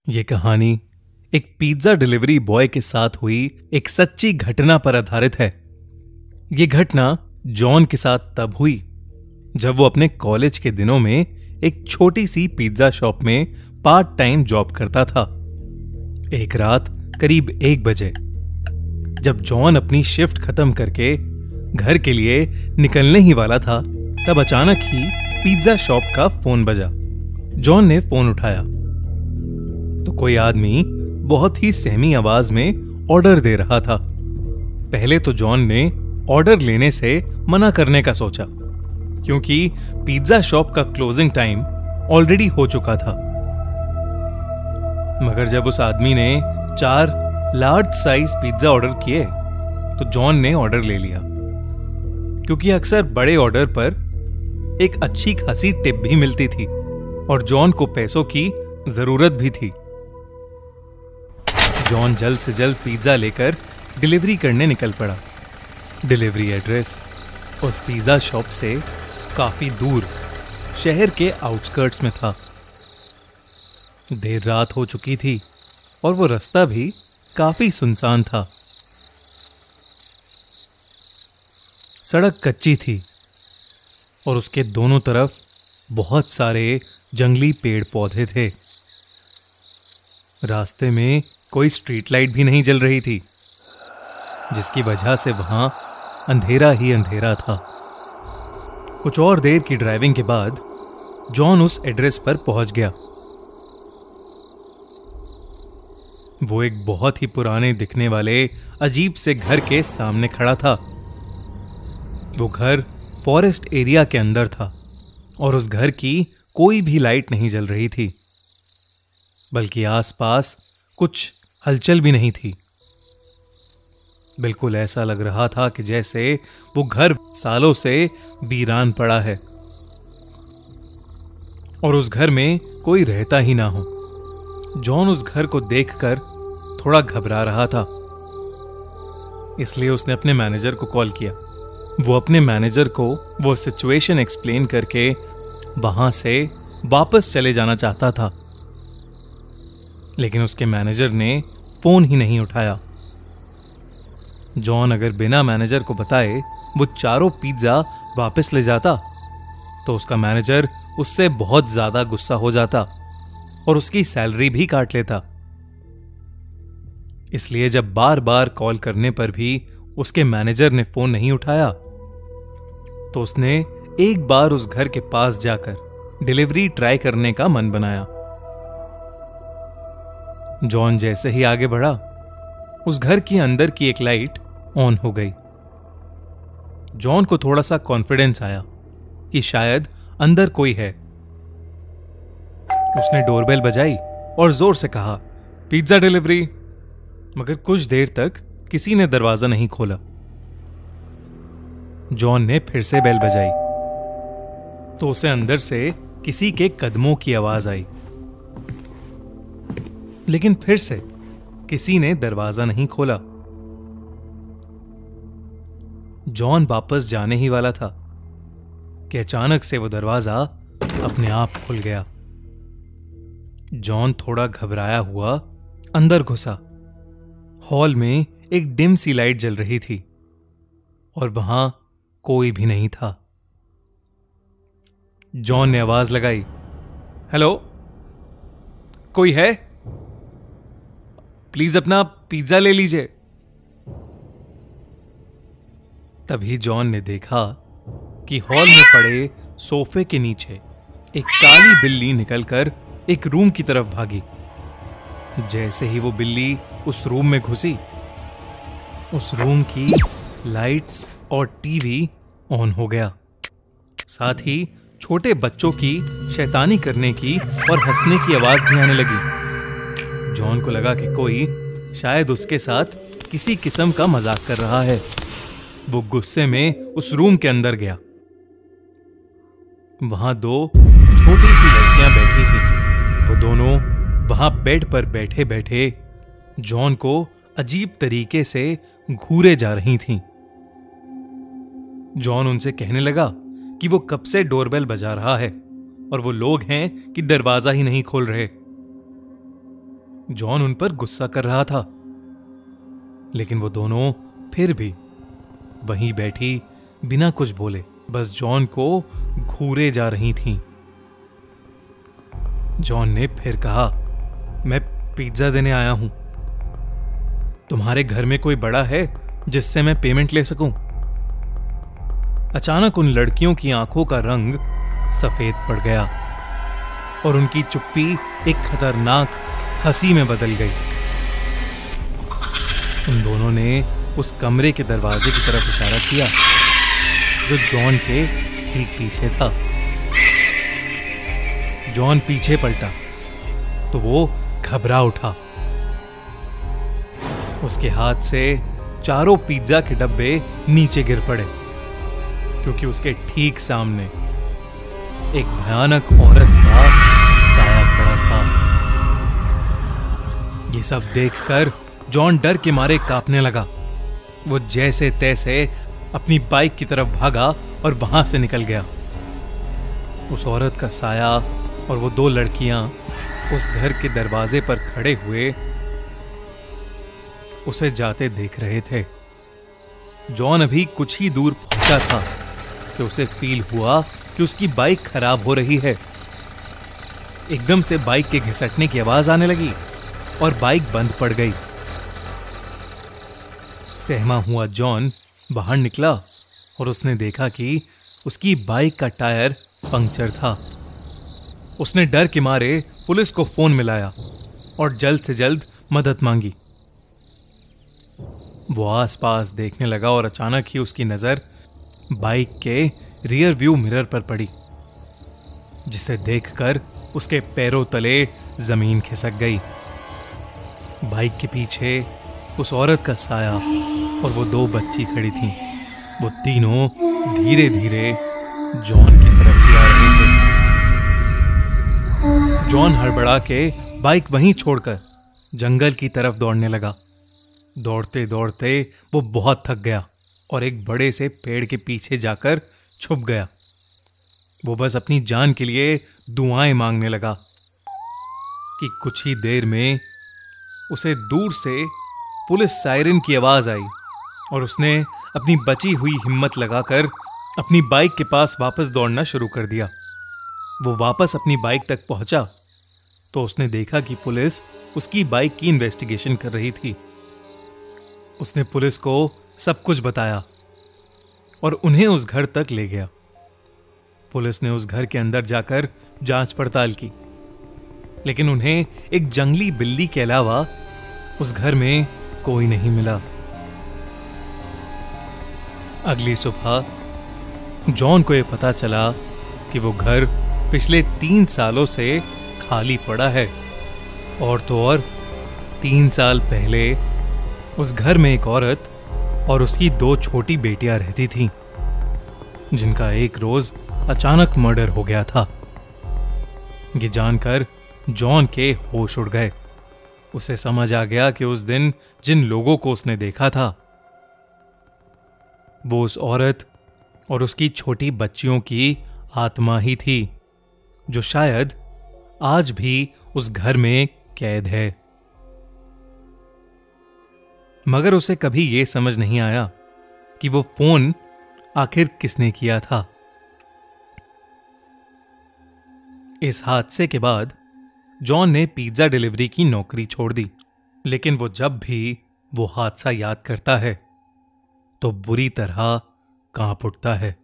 ये कहानी एक पिज्जा डिलीवरी बॉय के साथ हुई एक सच्ची घटना पर आधारित है। ये घटना जॉन के साथ तब हुई जब वो अपने कॉलेज के दिनों में एक छोटी सी पिज्जा शॉप में पार्ट टाइम जॉब करता था। एक रात करीब 1 बजे जब जॉन अपनी शिफ्ट खत्म करके घर के लिए निकलने ही वाला था, तब अचानक ही पिज्जा शॉप का फोन बजा। जॉन ने फोन उठाया तो कोई आदमी बहुत ही सहमी आवाज में ऑर्डर दे रहा था। पहले तो जॉन ने ऑर्डर लेने से मना करने का सोचा, क्योंकि पिज्जा शॉप का क्लोजिंग टाइम ऑलरेडी हो चुका था। मगर जब उस आदमी ने 4 लार्ज साइज पिज्जा ऑर्डर किए तो जॉन ने ऑर्डर ले लिया, क्योंकि अक्सर बड़े ऑर्डर पर एक अच्छी खासी टिप भी मिलती थी और जॉन को पैसों की जरूरत भी थी। जॉन जल्द से जल्द पिज्जा लेकर डिलीवरी करने निकल पड़ा। डिलीवरी एड्रेस उस पिज्जा शॉप से काफी दूर शहर के आउटस्कर्ट्स में था। देर रात हो चुकी थी और वो रास्ता भी काफी सुनसान था। सड़क कच्ची थी और उसके दोनों तरफ बहुत सारे जंगली पेड़ पौधे थे। रास्ते में कोई स्ट्रीट लाइट भी नहीं जल रही थी, जिसकी वजह से वहां अंधेरा ही अंधेरा था। कुछ और देर की ड्राइविंग के बाद जॉन उस एड्रेस पर पहुंच गया। वो एक बहुत ही पुराने दिखने वाले अजीब से घर के सामने खड़ा था। वो घर फॉरेस्ट एरिया के अंदर था और उस घर की कोई भी लाइट नहीं जल रही थी, बल्कि आसपास कुछ हलचल भी नहीं थी। बिल्कुल ऐसा लग रहा था कि जैसे वो घर सालों से वीरान पड़ा है और उस घर में कोई रहता ही ना हो। जॉन उस घर को देखकर थोड़ा घबरा रहा था, इसलिए उसने अपने मैनेजर को कॉल किया। वो अपने मैनेजर को वो सिचुएशन एक्सप्लेन करके वहां से वापस चले जाना चाहता था, लेकिन उसके मैनेजर ने फोन ही नहीं उठाया। जॉन अगर बिना मैनेजर को बताए वो चारों पिज्जा वापस ले जाता तो उसका मैनेजर उससे बहुत ज्यादा गुस्सा हो जाता और उसकी सैलरी भी काट लेता। इसलिए जब बार बार कॉल करने पर भी उसके मैनेजर ने फोन नहीं उठाया तो उसने एक बार उस घर के पास जाकर डिलीवरी ट्राई करने का मन बनाया। जॉन जैसे ही आगे बढ़ा, उस घर के अंदर की एक लाइट ऑन हो गई। जॉन को थोड़ा सा कॉन्फिडेंस आया कि शायद अंदर कोई है। उसने डोरबेल बजाई और जोर से कहा, पिज्जा डिलीवरी। मगर कुछ देर तक किसी ने दरवाजा नहीं खोला। जॉन ने फिर से बेल बजाई तो उसे अंदर से किसी के कदमों की आवाज आई, लेकिन फिर से किसी ने दरवाजा नहीं खोला। जॉन वापस जाने ही वाला था कि अचानक से वो दरवाजा अपने आप खुल गया। जॉन थोड़ा घबराया हुआ अंदर घुसा। हॉल में एक डिम सी लाइट जल रही थी और वहां कोई भी नहीं था। जॉन ने आवाज लगाई, हेलो, कोई है? प्लीज अपना पिज्जा ले लीजिए। तभी जॉन ने देखा कि हॉल में पड़े सोफे के नीचे एक काली बिल्ली निकलकर एक रूम की तरफ भागी। जैसे ही वो बिल्ली उस रूम में घुसी, उस रूम की लाइट्स और टीवी ऑन हो गया। साथ ही छोटे बच्चों की शैतानी करने की और हंसने की आवाज भी आने लगी। जॉन को लगा कि कोई शायद उसके साथ किसी किस्म का मजाक कर रहा है। वो गुस्से में उस रूम के अंदर गया। वहां 2 छोटी सी लड़कियां बैठी थी। वो दोनों वहां बेड पर बैठे बैठे जॉन को अजीब तरीके से घूरे जा रही थीं। जॉन उनसे कहने लगा कि वो कब से डोरबेल बजा रहा है और वो लोग हैं कि दरवाजा ही नहीं खोल रहे। जॉन उन पर गुस्सा कर रहा था, लेकिन वो दोनों फिर भी वहीं बैठी बिना कुछ बोले बस जॉन को घूरे जा रही थीं। जॉन ने फिर कहा, मैं पिज्जा देने आया हूं। तुम्हारे घर में कोई बड़ा है जिससे मैं पेमेंट ले सकूं? अचानक उन लड़कियों की आंखों का रंग सफेद पड़ गया और उनकी चुप्पी एक खतरनाक हंसी में बदल गई। उन दोनों ने उस कमरे के दरवाजे की तरफ इशारा किया जो जॉन के ठीक पीछे था। जॉन पीछे पलटा तो वो घबरा उठा। उसके हाथ से चारों पिज्जा के डब्बे नीचे गिर पड़े क्योंकि उसके ठीक सामने एक भयानक औरत का साया खड़ा था। ये सब देखकर जॉन डर के मारे कांपने लगा। वो जैसे तैसे अपनी बाइक की तरफ भागा और वहां से निकल गया। उस औरत का साया और वो दो लड़कियां उस घर के दरवाजे पर खड़े हुए उसे जाते देख रहे थे। जॉन अभी कुछ ही दूर पहुंचा था कि उसे फील हुआ कि उसकी बाइक खराब हो रही है। एकदम से बाइक के घिसटने की आवाज आने लगी और बाइक बंद पड़ गई। सहमा हुआ जॉन बाहर निकला और उसने देखा कि उसकी बाइक का टायर पंक्चर था। उसने डर के मारे पुलिस को फोन मिलाया और जल्द से जल्द मदद मांगी। वो आसपास देखने लगा और अचानक ही उसकी नजर बाइक के रियर व्यू मिरर पर पड़ी, जिसे देखकर उसके पैरों तले जमीन खिसक गई। बाइक के पीछे उस औरत का साया और वो दो बच्ची खड़ी थीं। वो तीनों धीरे धीरे जॉन की तरफ ही आ रहे थे। जॉन हड़बड़ा के बाइक वहीं छोड़कर जंगल की तरफ दौड़ने लगा। दौड़ते दौड़ते वो बहुत थक गया और एक बड़े से पेड़ के पीछे जाकर छुप गया। वो बस अपनी जान के लिए दुआएं मांगने लगा कि कुछ ही देर में उसे दूर से पुलिस सायरन की आवाज आई और उसने अपनी बची हुई हिम्मत लगाकर अपनी बाइक के पास वापस दौड़ना शुरू कर दिया। वो वापस अपनी बाइक तक पहुंचा तो उसने देखा कि पुलिस उसकी बाइक की इन्वेस्टिगेशन कर रही थी। उसने पुलिस को सब कुछ बताया और उन्हें उस घर तक ले गया। पुलिस ने उस घर के अंदर जाकर जांच पड़ताल की, लेकिन उन्हें एक जंगली बिल्ली के अलावा उस घर में कोई नहीं मिला। अगली सुबह जॉन को यह पता चला कि वो घर पिछले 3 सालों से खाली पड़ा है, और तो और 3 साल पहले उस घर में एक औरत और उसकी 2 छोटी बेटियां रहती थीं, जिनका एक रोज अचानक मर्डर हो गया था। ये जानकर जॉन के होश उड़ गए। उसे समझ आ गया कि उस दिन जिन लोगों को उसने देखा था वो उस औरत और उसकी छोटी बच्चियों की आत्मा ही थी, जो शायद आज भी उस घर में कैद है। मगर उसे कभी यह समझ नहीं आया कि वो फोन आखिर किसने किया था। इस हादसे के बाद जॉन ने पिज्जा डिलीवरी की नौकरी छोड़ दी, लेकिन वो जब भी वो हादसा याद करता है तो बुरी तरह कांप उठता है।